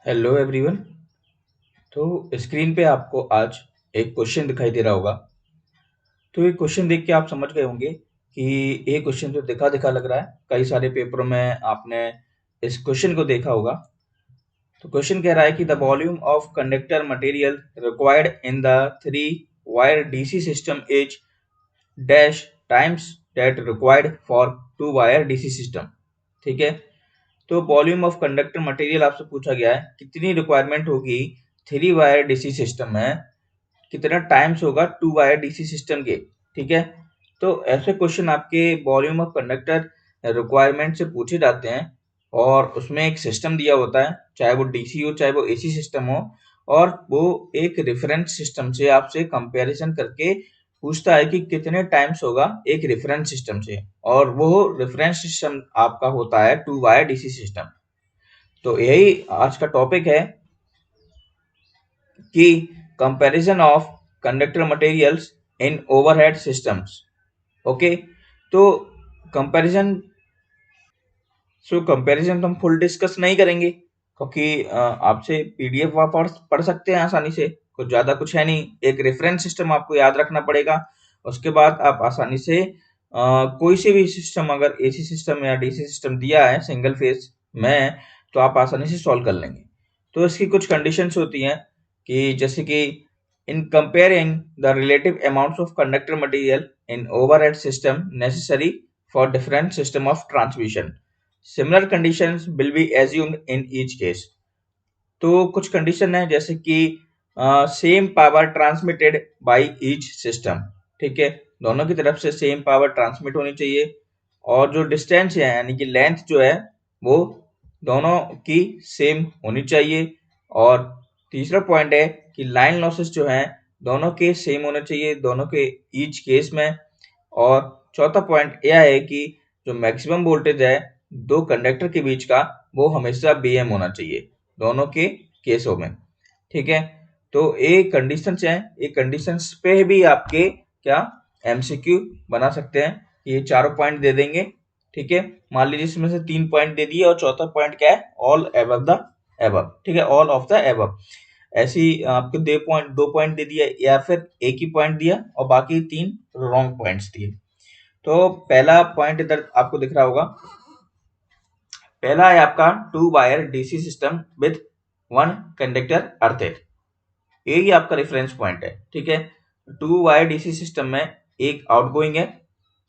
Hello everyone. तो screen पे आपको आज एक क्वेश्चन दिखाई दे रहा होगा। तो ये क्वेश्चन देख के आप समझ गए होंगे कि ये क्वेश्चन तो दिखा दिखा लग रहा है। कई सारे पेपरों में आपने इस क्वेश्चन को देखा होगा। तो क्वेश्चन कह रहा है कि the volume of conductor material required in the three wire DC system is dash times that required for two wire DC system. ठीक है। तो वॉल्यूम ऑफ कंडक्टर मटेरियल आपसे पूछा गया है कितनी रिक्वायरमेंट होगी थ्री वायर डीसी सिस्टम में, कितना टाइम्स होगा टू वायर डीसी सिस्टम के। ठीक है। तो ऐसे क्वेश्चन आपके वॉल्यूम ऑफ कंडक्टर रिक्वायरमेंट से पूछे जाते हैं और उसमें एक सिस्टम दिया होता है, चाहे वो डीसी हो चाहे वो एसी सिस्टम हो, और वो एक रेफरेंस सिस्टम से आपसे कंपैरिजन करके पूछता है कि कितने टाइम्स होगा एक रेफरेंस सिस्टम से, और वो रेफरेंस सिस्टम आपका होता है टू वायर डीसी सिस्टम। तो यही आज का टॉपिक है कि comparison of conductor materials in overhead systems. Okay. तो कंपैरिजन कंपैरिजन तो हम फुल डिस्कस नहीं करेंगे क्योंकि आपसे पीडीएफ वहाँ पढ़ सकते हैं आसानी से। कुछ ज्यादा कुछ है नहीं, एक रेफरेंस सिस्टम आपको याद रखना पड़ेगा। उसके बाद आप आसानी से कोई से भी सिस्टम, अगर एसी सिस्टम या डीसी सिस्टम दिया है सिंगल फेज में, तो आप आसानी से सॉल्व कर लेंगे। तो इसकी कुछ कंडीशंस होती हैं कि जैसे कि इन comparing the relative amounts of conductor material in overhead system necessary for different system of transmission, similar conditions will be assumed in each case. तो कुछ कंडीशन है जैसे कि same power transmitted by each system. ठीक है। दोनों की तरफ से सेम पावर ट्रांसमिट होनी चाहिए, और जो डिस्टेंस है यानी कि लेंथ जो है वो दोनों की सेम होनी चाहिए। और तीसरा पॉइंट है कि लाइन लॉसेस जो है दोनों के सेम होने चाहिए, दोनों के ईच केस में। और चौथा पॉइंट यह है कि जो मैक्सिमम वोल्टेज है दो कंडक्टर के बीच का, वो हमेशा बीएम होना चाहिए दोनों के केसों में। ठीक है। तो ये कंडीशंस हैं, ये कंडीशंस पे भी आपके क्या एमसीक्यू बना सकते हैं। ये चारों पॉइंट दे देंगे। ठीक है। मान लीजिए इसमें से 3 पॉइंट दे दिए और चौथा पॉइंट क्या है, ऑल एबव द एबव। ठीक है, ऑल ऑफ द एबव। ऐसी आपको दो पॉइंट दे दिया या फिर एक ही पॉइंट दिया और बाकी 3 रॉन्ग पॉइंट्स दिए। तो पहला पॉइंट इधर आपको दिख रहा होगा। पहला है आपका two wire DC system with one conductor earthing. यही आपका रेफरेंस पॉइंट है। ठीक है। टू वायर डीसी सिस्टम में एक आउटगोइंग है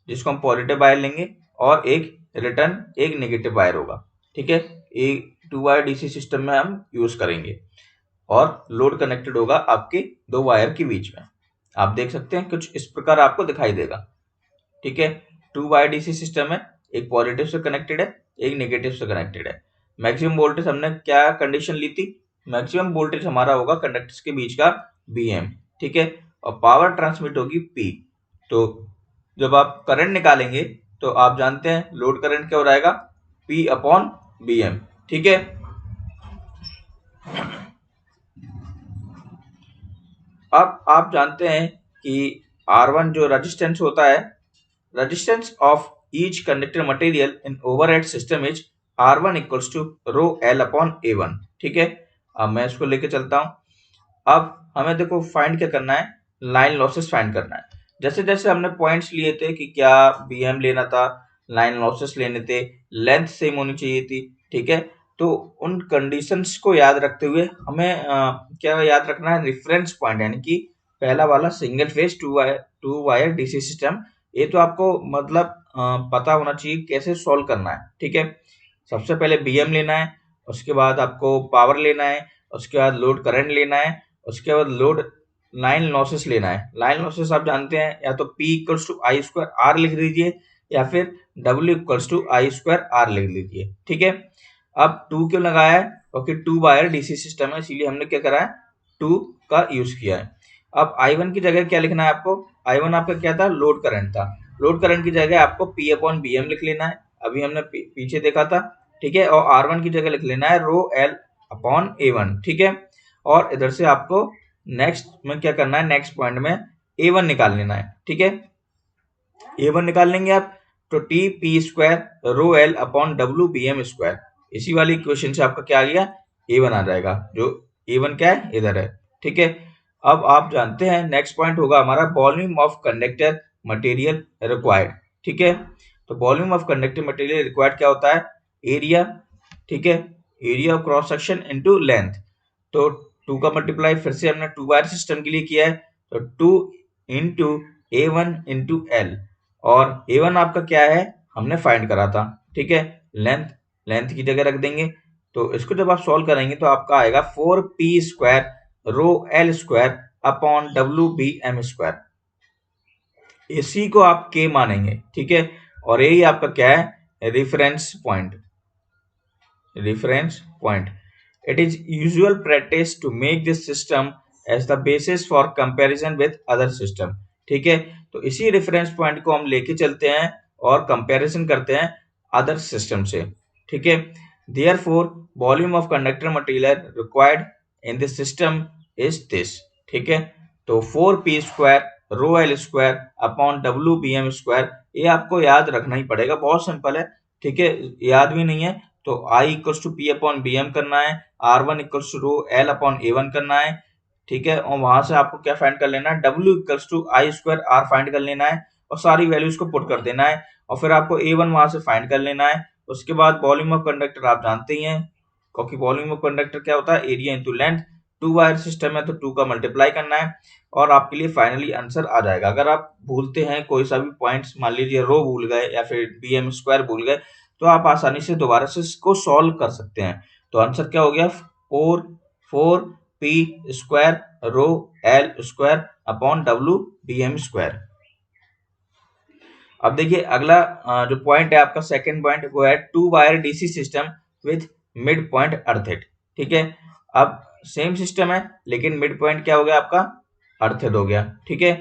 जिसको हम पॉजिटिव वायर लेंगे, और एक रिटर्न एक नेगेटिव वायर होगा। ठीक है। एक टू वायर डीसी सिस्टम में हम यूज करेंगे, और लोड कनेक्टेड होगा आपके दो वायर के बीच में। आप देख सकते हैं कुछ इस प्रकार आपको दिखाई देगा। ठीक है। टू वायर डीसी सिस्टम है, एक पॉजिटिव से कनेक्टेड है, एक नेगेटिव से कनेक्टेड है। मैक्सिमम वोल्टेज हमने क्या कंडीशन ली थी, मैक्सिमम वोल्टेज हमारा होगा कंडक्टर्स के बीच का बीएम। ठीक है। और पावर ट्रांसमिट होगी पी। तो जब आप करंट निकालेंगे तो आप जानते हैं लोड करंट क्या हो जाएगा, पी अपॉन बीएम। ठीक है। अब आप जानते हैं कि R1 जो रेजिस्टेंस होता है, resistance of each conductor material in overhead system is R1 equals to rho L upon A1। ठीक है। अब मैं इसको लेके चलता हूं। अब हमें देखो फाइंड क्या करना है, लाइन लॉसेस फाइंड करना है। जैसे जैसे हमने पॉइंट्स लिए थे कि क्या बीएम लेना था, लाइन लॉसेस लेने थे, लेंथ सेम होनी चाहिए थी। ठीक है। तो उन कंडीशंस को याद रखते हुए हमें क्या याद रखना है, रेफरेंस पॉइंट, यानी कि पहला वाला single phase two wire DC system. ये तो आपको मतलब पता होना चाहिए कैसे सॉल्व करना है। ठीक है। सबसे पहले बीएम लेना है, उसके बाद आपको पावर लेना है, उसके बाद लोड करंट लेना है, उसके बाद लोड लाइन लॉसेस लेना है। लाइन लॉसेस आप जानते हैं, या तो P equals to I square R लिख दीजिए, या फिर W equals to I square R लिख दीजिए। ठीक है। अब टू क्यों लगाया है, क्योंकि टू वायर डीसी सिस्टम है, इसीलिए हमने क्या करा है, टू का यूज किया है। अब I1 की जगह क्या लिखना है आपको, I1 आपका क्या था, लोड करंट था। लोड करंट की जगह आपको P अपॉन BM लिख लेना है, अभी हमने पीछे देखा था। ठीक है। और R1 की जगह लिख लेना है रो L अपॉन A1। ठीक है। और इधर से आपको नेक्स्ट में क्या करना है, नेक्स्ट पॉइंट में A1 निकाल लेना है। ठीक है। A1 निकाल लेंगे आप, तो T P square rho L upon W B M square. इसी वाली इक्वेशन से आपका क्या आ गया, A1 आ जाएगा, जो A1 क्या है, इधर है। ठीक है, अब आप जानते हैं नेक्स्ट पॉइंट होगा हमारा volume of conductor material required. ठीक है, तो volume of conductor material required क्या होता है, एरिया। ठीक है, area of cross section into length. तो 2 का मल्टीप्लाई फिर से हमने 2 वायर सिस्टम के लिए किया है, तो 2 इंटू A1 इंटू एल, और A1 आपका क्या है, हमने फाइंड करा था। ठीक है, लेंथ, लेंथ की जगह रख देंगे। तो इसको जब आप सॉल्व करेंगे तो आपका आएगा 4p square rho L square upon W B M square. इसी को आप के मानेंगे। ठीक है, और यही आपका क्या है, reference point. reference point. It is usual practice to make this system as the basis for comparison with other system. ठीक है, तो इसी रेफरेंस पॉइंट को हम लेके चलते हैं और कंपैरिजन करते हैं अदर सिस्टम से। ठीक है, therefore volume of conductor material required in this system is this. ठीक है, तो 4p square rho L square upon W B M square, ये आपको याद रखना ही पड़ेगा, बहुत सिंपल है। ठीक है, याद भी नहीं है तो I equals to P upon B M करना है, R1 equals to rho L upon A1 करना है। ठीक है, और वहां से आपको क्या फाइंड कर लेना है, W equals to I square R find कर लेना है और सारी वैल्यूज को पुट कर देना है, और फिर आपको A1 वहां से फाइंड कर लेना है। उसके बाद वॉल्यूम ऑफ कंडक्टर आप जानते ही हैं, क्योंकि वॉल्यूम ऑफ कंडक्टर क्या होता है, area into length. 2 wire system है तो 2 का मल्टीप्लाई करना है और आपके लिए फाइनली आंसर आ जाएगा। अगर आप भूलते हैं कोई सा भी पॉइंट्स, मान लीजिए रो भूल गए या फिर बी एम स्क्वायर भूल गए, तो आप आसानी से दोबारा से इसको सॉल्व कर सकते हैं। तो आंसर क्या हो गया, 4p square rho L square upon W B M square. अब देखिए अगला जो पॉइंट है आपका सेकंड पॉइंट, वो है 2 wire DC system with mid point earthed. ठीक है, अब सेम सिस्टम है लेकिन मिड पॉइंट क्या हो गया आपका, अर्थेड हो गया। ठीक है,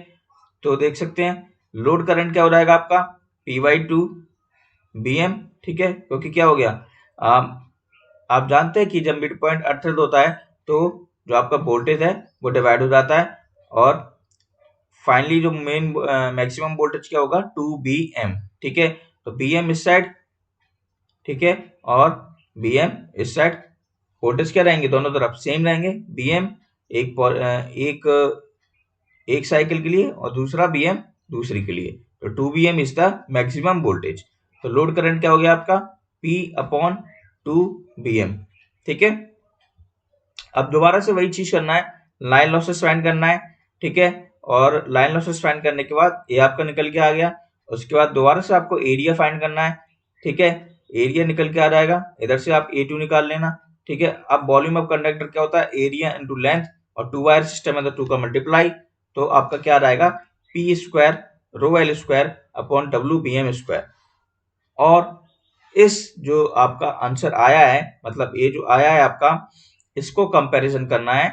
तो देख सकते हैं लोड करंट क्या हो जाएगा आपका, P/2 BM। ठीक है, क्योंकि क्या हो गया, आप जानते हैं कि जब मिड पॉइंट अर्थेड होता है तो जो आपका वोल्टेज है वो डिवाइड हो जाता है, और फाइनली जो मेन मैक्सिमम वोल्टेज क्या होगा, 2BM। ठीक है, तो BM इस साइड, ठीक है, और BM इस साइड, वोल्टेज क्या रहेंगे, दोनों तरफ सेम रहेंगे। BM एक साइकिल के लिए और दूसरा BM दूसरी के लिए, तो 2BM is the maximum voltage. तो लोड करंट क्या हो गया आपका, P अपॉन 2BM। ठीक है, अब दोबारा से वही चीज करना है, लाइन लॉसेस फाइंड करना है। ठीक है, और लाइन लॉसेस फाइंड करने के बाद ये आपका निकल के आ गया, उसके बाद दोबारा से आपको एरिया फाइंड करना है। ठीक है, एरिया निकल के आ जाएगा, इधर से आप A2 निकाल लेना। ठीक है, अब वॉल्यूम ऑफ कंडक्टर क्या होता है, एरिया इंटू लेंथ, और 2 वायर सिस्टम है तो 2 का मल्टीप्लाई, तो आपका क्या आ जाएगा, P square rho L square upon W B M square. और इस जो आपका आंसर आया है, मतलब ये जो आया है आपका, इसको कंपैरिजन करना है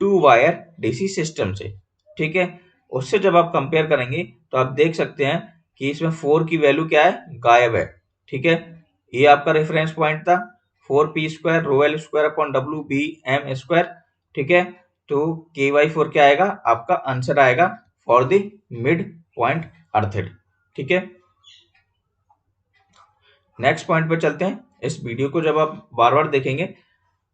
2 वायर डीसी सिस्टम से। ठीक है, उससे जब आप कंपेयर करेंगे तो आप देख सकते हैं कि इसमें 4 की वैल्यू क्या है, गायब है। ठीक है, ये आपका रेफरेंस पॉइंट था, 4p square rho L square upon W B M square. ठीक है, तो K/4 क्या आएगा, आपका आंसर आएगा for the mid point earthed. ठीक है, नेक्स्ट पॉइंट पर चलते हैं। इस वीडियो को जब आप बार बार देखेंगे,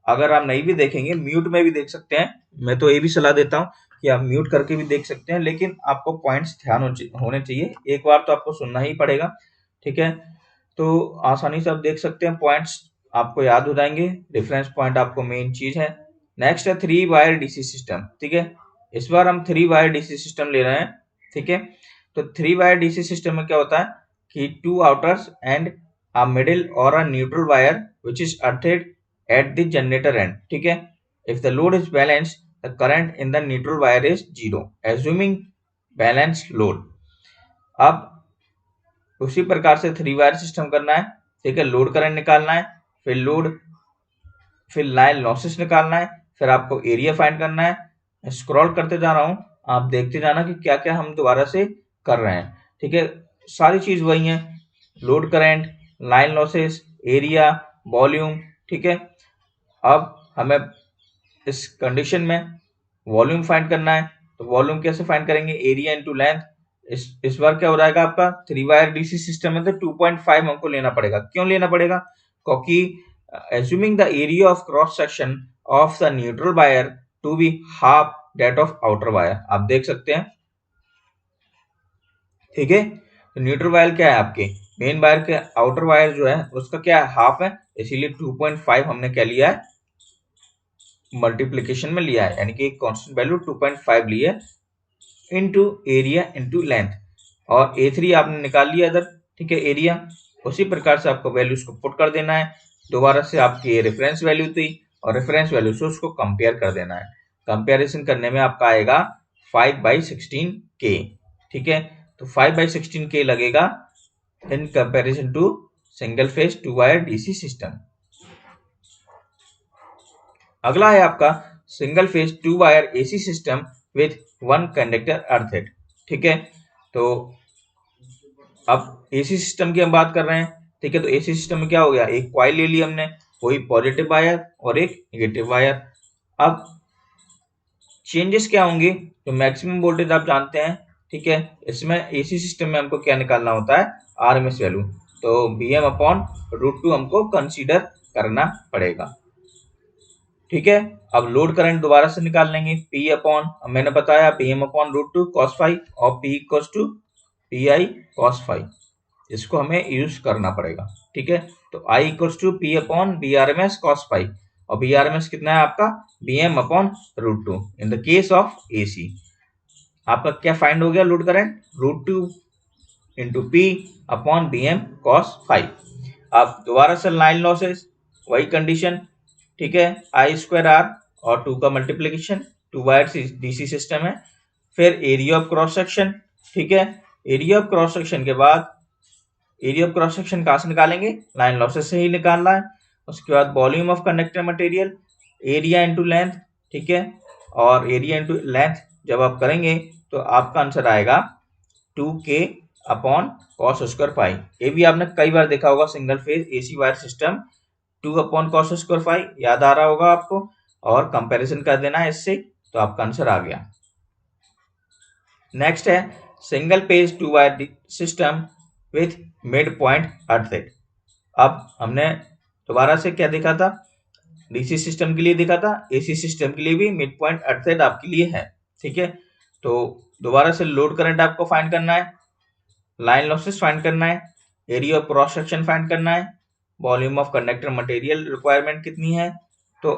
अगर आप नहीं भी देखेंगे, म्यूट में भी देख सकते हैं, मैं तो ये भी सलाह देता हूँ कि आप म्यूट करके भी देख सकते हैं, लेकिन आपको पॉइंट्स ध्यान होने चाहिए, एक बार तो आपको सुनना ही पड़ेगा। ठीक है, तो आसानी से आप देख सकते हैं, पॉइंट्स आपको याद हो जाएंगे, रेफरेंस पॉइंट आपको मेन चीज है। नेक्स्ट है 3 वायर डीसी सिस्टम। ठीक है, इस बार हम 3 वायर डीसी सिस्टम ले रहे हैं। ठीक है, तो 3 वायर डीसी सिस्टम में क्या होता है कि 2 outers and a middle or a neutral wire which is earthed at the generator end. ठीक है, if the load is balanced, the current in the neutral wire is 0, assuming balanced load. अब उसी प्रकार से 3 वायर सिस्टम करना है। ठीक है, लोड करंट निकालना है, फिर लाइन लॉसेस निकालना है, फिर आपको एरिया फाइंड करना है। स्क्रॉल करते जा रहा हूं, आप देखते जाना कि क्या क्या हम दोबारा से कर रहे हैं। ठीक है, सारी चीज वही है, load current, line losses, area, volume. ठीक है, अब हमें इस कंडीशन में वॉल्यूम फाइंड करना है, तो वॉल्यूम कैसे फाइंड करेंगे, एरिया इंटू लेंथ। इस बार क्या हो जाएगा आपका, 3 वायर डीसी सिस्टम में तो 2.5 हमको लेना पड़ेगा। क्यों लेना पड़ेगा, क्योंकि assuming the area of cross section of the neutral wire to be half that of outer wire। आप देख सकते हैं, ठीक है। तो न्यूट्रल वायर क्या है, आपके मेन वायर के आउटर वायर जो है उसका क्या है, हाफ है, इसीलिए 2.5 हमने क्या लिया है, मल्टीप्लीकेशन में लिया है, यानी कि कांस्टेंट वैल्यू 2.5 ली है इनटू एरिया इनटू लेंथ, और A3 आपने निकाल लिया इधर, ठीक है, एरिया। उसी प्रकार से आपको वैल्यूज को पुट कर देना है, दोबारा से आपकी रेफरेंस वैल्यू थी और रेफरेंस वैल्यू से उसको कंपेयर कर देना है। कंपेरिजन करने में आपका आएगा 5/16K, ठीक है। तो 5/16K लगेगा in comparison to single phase 2 wire DC system. अगला है आपका single phase 2 wire AC system with 1 conductor earth, ठीक है। तो अब एसी सिस्टम की हम बात कर रहे हैं, ठीक है। तो एसी सिस्टम में क्या हो गया, एक कॉइल ले ली हमने, वही पॉजिटिव वायर और एक नेगेटिव वायर। अब चेंजेस क्या होंगे, तो मैक्सिमम वोल्टेज आप जानते हैं, ठीक है। इसमें एसी सिस्टम में हमको क्या निकालना होता है, आरएमएस वैल्यू। तो Vm/√2 हमको कंसीडर करना पड़ेगा, ठीक है। अब लोड करंट दोबारा से निकाल लेंगे, मैंने बताया Pm/√2 cos phi और P equals to PI cos phi, इसको हमें यूज करना पड़ेगा, ठीक है। तो I equals to P/Vrms cos phi, और Vrms कितना है आपका, Vm/√2 in the case of AC। आपका क्या फाइंड हो गया, load current √2 into P/Vm cos phi। अब दोबारा से लाइन लॉसेस, वही कंडीशन, ठीक है, I²R और 2 का मल्टीप्लीकेशन, 2 वायर डीसी सिस्टम है। फिर एरिया ऑफ क्रॉस सेक्शन, ठीक है। एरिया ऑफ क्रॉस सेक्शन के बाद, एरिया ऑफ क्रॉस सेक्शन कहां से निकालेंगे, लाइन लॉसेस से ही निकालना है। उसके बाद volume of conductor material, area into length, ठीक है। और एरिया इंटू लेंथ जब आप करेंगे तो आपका आंसर आएगा 2K/cos² पाई। ये भी आपने कई बार देखा होगा, single phase AC wire system 2/cos² phi, याद आ रहा होगा आपको, और कंपैरिजन कर देना है इससे, तो आपका आंसर आ गया। नेक्स्ट है single page 2 wire system with mid point earth. अब हमने दोबारा से क्या देखा था, डीसी सिस्टम के लिए देखा था, एसी सिस्टम के लिए भी मिड पॉइंट अर्थ आपके लिए है, ठीक है। तो दोबारा से लोड करंट आपको फाइंड करना है, लाइन लॉसेस फाइंड करना है, area of cross section find करना है, volume of conductor material requirement कितनी है। तो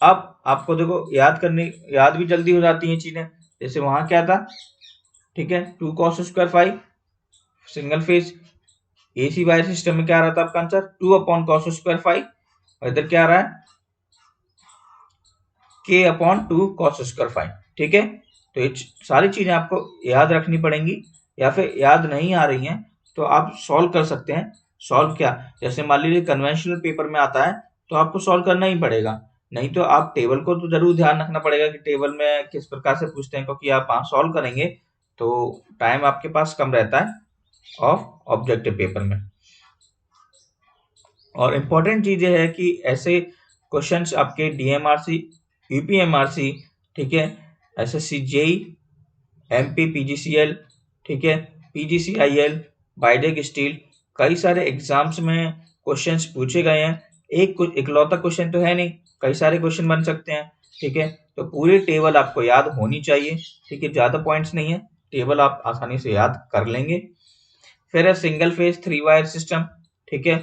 अब आपको देखो याद भी जल्दी हो जाती हैं चीजें, जैसे वहां क्या था, ठीक है, 2cos² phi, single phase AC wire system में क्या आ रहा था आपका आंसर, 2/cos² फाई, और इधर क्या आ रहा है, K/2cos² फाई, ठीक है। तो ये सारी चीजें आपको याद रखनी पड़ेंगी, या फिर याद नहीं आ रही हैं तो आप सॉल्व कर सकते हैं। सॉल्व क्या, जैसे मान लीजिए कन्वेंशनल पेपर में आता है तो आपको सॉल्व करना ही पड़ेगा, नहीं तो आप टेबल को तो जरूर ध्यान रखना पड़ेगा कि टेबल में किस प्रकार से पूछते हैं, क्योंकि आप सॉल्व करेंगे तो टाइम आपके पास कम रहता है ऑफ ऑब्जेक्टिव पेपर में। और इम्पोर्टेंट चीज है कि ऐसे क्वेश्चंस आपके DMRC, UPMRC, ठीक है, SSC JEE, MP PGCL, ठीक है, PGCIL, बाइडेक स्टील, कई सारे एग्जाम्स में क्वेश्चंस पूछे गए हैं। कुछ इकलौता क्वेश्चन तो है नहीं, कई सारे क्वेश्चन बन सकते हैं, ठीक है। तो पूरी टेबल आपको याद होनी चाहिए, ठीक है, ज्यादा पॉइंट्स नहीं है, टेबल आप आसानी से याद कर लेंगे। फिर है सिंगल फेज 3 वायर सिस्टम, ठीक है।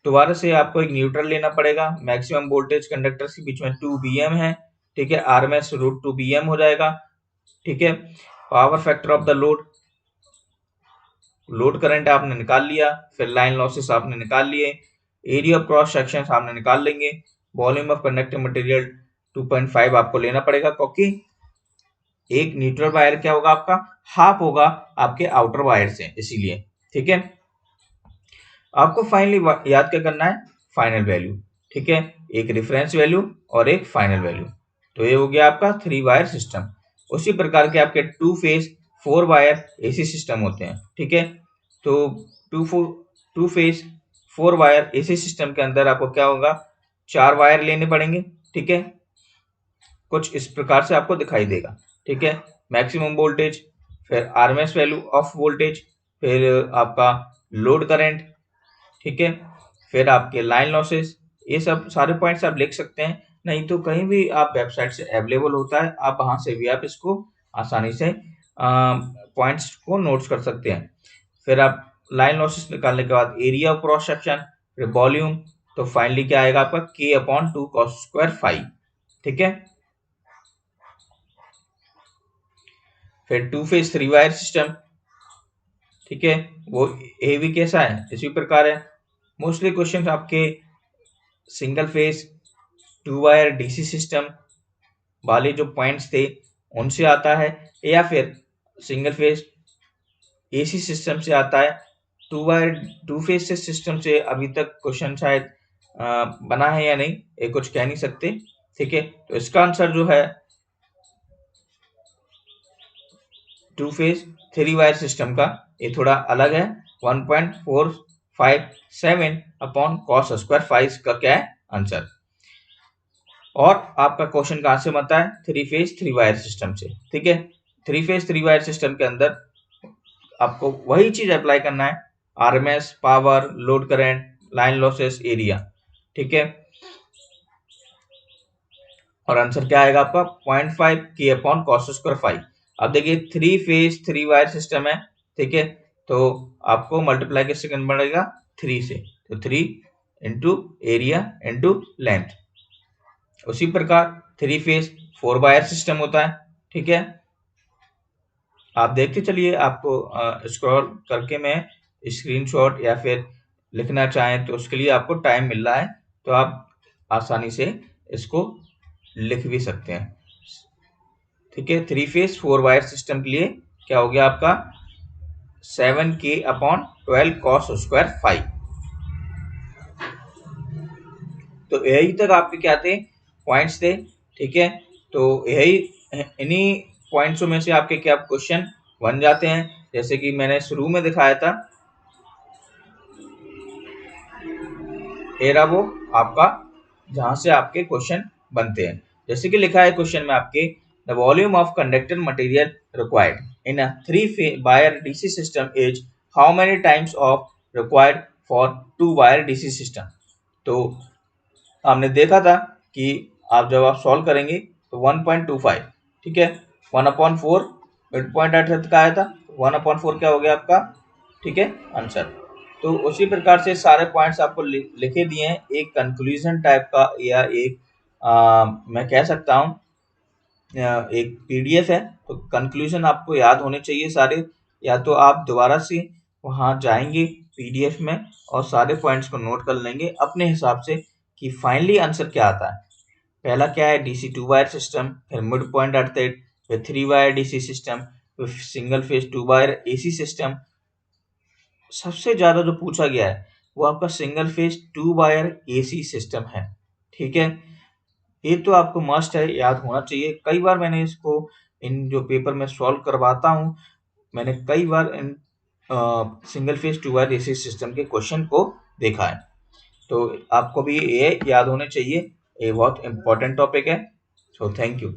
दोबारा से आपको एक न्यूट्रल लेना पड़ेगा, मैक्सिमम वोल्टेज कंडक्टर के बीच में 2 Vm है, ठीक है, RMS√2 Vm हो जाएगा, ठीक है। Power factor of the load, load current आपने निकाल लिया, फिर लाइन लॉसेस आपने निकाल लिए, एरिया ऑफ क्रॉस सेक्शन आपने निकाल लेंगे, वॉल्यूम ऑफ कंडक्टर मटेरियल 2.5 आपको लेना पड़ेगा, क्योंकि एक न्यूट्रल वायर क्या होगा आपका, हाफ होगा आपके आउटर वायर से, इसीलिए, ठीक है। आपको फाइनली याद क्या करना है, फाइनल वैल्यू, ठीक है, एक रेफरेंस वैल्यू और एक फाइनल वैल्यू। तो ये हो गया आपका 3 वायर सिस्टम। उसी प्रकार के आपके 2 फेज 4 वायर एसी सिस्टम होते हैं, ठीक है। तो 2 फेज 4 वायर एसी सिस्टम के अंदर आपको क्या होगा, 4 वायर लेने पड़ेंगे, ठीक है। कुछ इस प्रकार से आपको दिखाई देगा, ठीक है, मैक्सिमम वोल्टेज, फिर आरएमएस वैल्यू ऑफ वोल्टेज, फिर आपका लोड करंट, ठीक है, फिर आपके लाइन लॉसेस, ये सब सारे पॉइंट्स आप लिख सकते हैं, नहीं तो कहीं भी आप वेबसाइट से अवेलेबल होता है, आप वहां से भी आप इसको आसानी से पॉइंट्स को नोट्स कर सकते हैं। फिर आप लाइन लॉसेस निकालने के बाद एरिया ऑफ क्रॉस सेक्शन, फिर वॉल्यूम, तो फाइनली क्या आएगा आपका k upon 2 cos square phi. ठीक है। फिर two phase three wire system, ठीक है, वो ये भी कैसा है, इसी प्रकार है। मोस्टली क्वेश्चन आपके single phase two wire DC system वाले जो पॉइंट्स थे उनसे आता है, या फिर सिंगल फेज एसी सिस्टम से आता है। टू वायर टू फेज से सिस्टम से अभी तक क्वेश्चन शायद बना है या नहीं, ये कुछ कह नहीं सकते। ठीक है, तो इसका आंसर जो है to phase three wire system का, ये थोड़ा अलग है। 1.457 अपॉन कॉस स्क्वायर फाइव का क्या है आंसर। और आपका क्वेश्चन कहां से बनता है, three phase three wire system से। ठीक है, three phase three wire system के अंदर आपको वही चीज अप्लाई करना है, RMS power, load current, line losses, area. ठीक है, और आंसर क्या आएगा आपका 0.5 के अपॉन कॉस स्क्वायर फाइव। अब देखिए three phase three wire system है, ठीक है, तो आपको मल्टीप्लाई किससे करना पड़ेगा, थ्री से, तो three into area into length. उसी प्रकार three phase four wire system होता है। ठीक है, आप देखते चलिए, आपको स्क्रॉल करके मैं स्क्रीनशॉट या फिर लिखना चाहें तो उसके लिए आपको टाइम मिल रहा है, तो आप आसानी से इसको लिख भी सकते हैं। ठीक है, three phase four wire system के लिए क्या हो गया आपका 7k upon 12 cos square five. तो यही तक आपके क्या थे, पॉइंट्स थे। ठीक है, तो यही इन्हीं पॉइंट्सों में से आपके क्या क्वेश्चन बन जाते हैं, जैसे कि मैंने शुरू में दिखाया था। ये रहा वो आपका जहां से आपके क्वेश्चन बनते हैं, जैसे कि लिखा है क्वेश्चन में आपके, the volume of conductor material required in a three wire DC system is how many times of required for two wire DC system. तो हमने देखा था कि आप जब आप सॉल्व करेंगे तो 1.25, ठीक है, 1/4 मिड पॉइंट अर्थ का आया था, 1/4 क्या हो गया आपका, ठीक है, आंसर। तो उसी प्रकार से सारे पॉइंट्स आपको लिखे दिए हैं, एक कंक्लूजन टाइप का, या एक मैं कह सकता हूँ एक पीडीएफ है, तो कंक्लूजन आपको याद होने चाहिए सारे, या तो आप दोबारा से वहां जाएंगे पीडीएफ में और सारे पॉइंट्स को नोट कर लेंगे अपने हिसाब से कि फाइनली आंसर क्या आता है। पहला क्या है, डीसी टू वायर सिस्टम, फिर मिड पॉइंट अर्थ, फिर थ्री वायर डीसी सिस्टम, फिर single phase two wire AC system. सबसे ज्यादा जो पूछा गया है वो आपका single phase two wire AC system है। ठीक है, ये तो आपको मस्ट है, याद होना चाहिए। कई बार मैंने इसको इन जो पेपर में सॉल्व करवाता हूँ, मैंने कई बार इन single phase two wire AC system के क्वेश्चन को देखा है, तो आपको भी ये याद होने चाहिए, ये बहुत इंपॉर्टेंट टॉपिक है। So thank you.